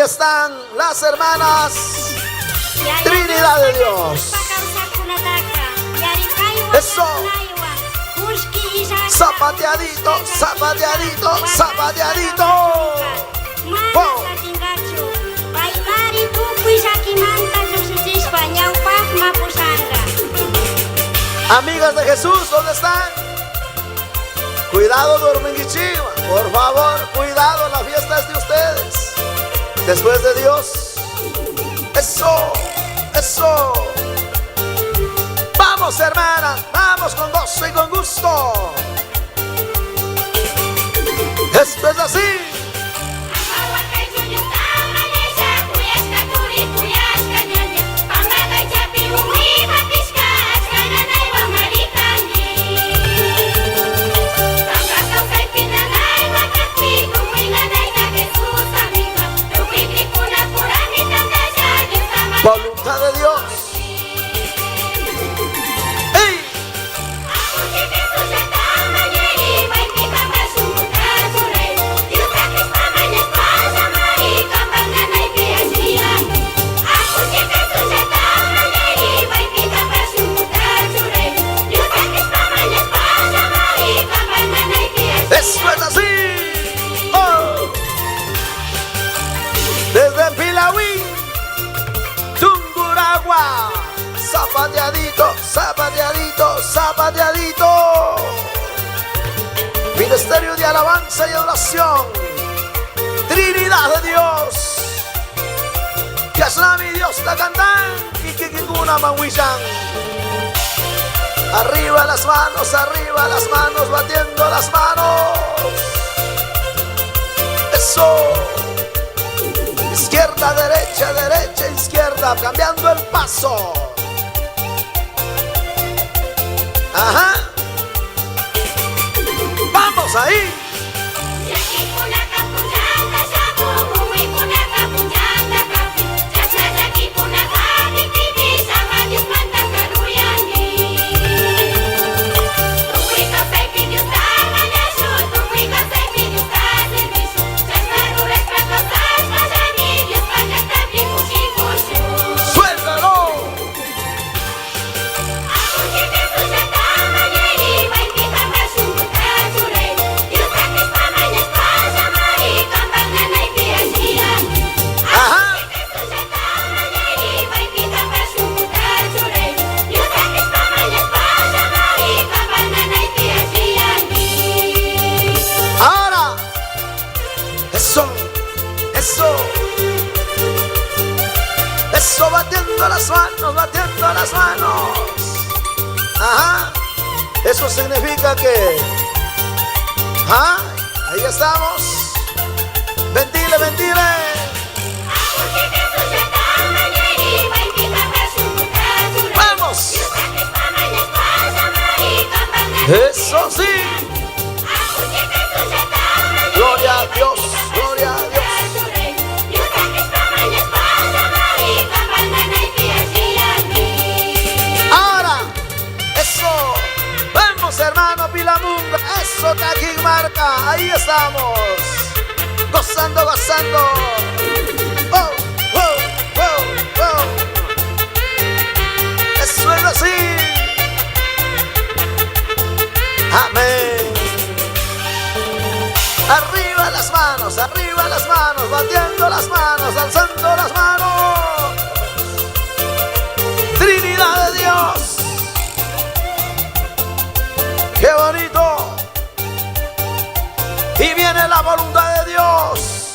están las hermanas Trinidad de Dios? Eso. Zapateadito, zapateadito, zapateadito. Oh. Amigas de Jesús, ¿dónde están? Cuidado, Dorminguichiva. Por favor, cuidado, la fiesta es de ustedes. Después de Dios. Eso, eso. Vamos, hermanas, vamos con gozo y con gusto. Esto es así. Voluntad de Dios. ¡Ey! Eso es así. Oh. Desde Pilahuí, Tungurahua, zapateadito, zapateadito, zapateadito. Ministerio de alabanza y adoración, Trinidad de Dios. Yaslami Dios ta cantan y kikikuna manwishan. Arriba las manos, batiendo las manos. Eso. Izquierda, derecha, derecha, izquierda, cambiando el paso. Ajá. Vamos ahí. Eso, batiendo las manos, batiendo las manos. Ajá. Eso significa que ahí estamos. Ventile, ventile. Vamos. Eso sí. Gloria a Dios, gloria a Dios. Ahora, eso. Vamos, hermano Pilamunda. Eso, Taquimarca. Ahí estamos. Gozando, gozando. Oh, oh, oh, oh. Eso es así. Amén. Arriba las manos, batiendo las manos, alzando las manos. Trinidad de Dios. ¡Qué bonito! Y viene la voluntad de Dios.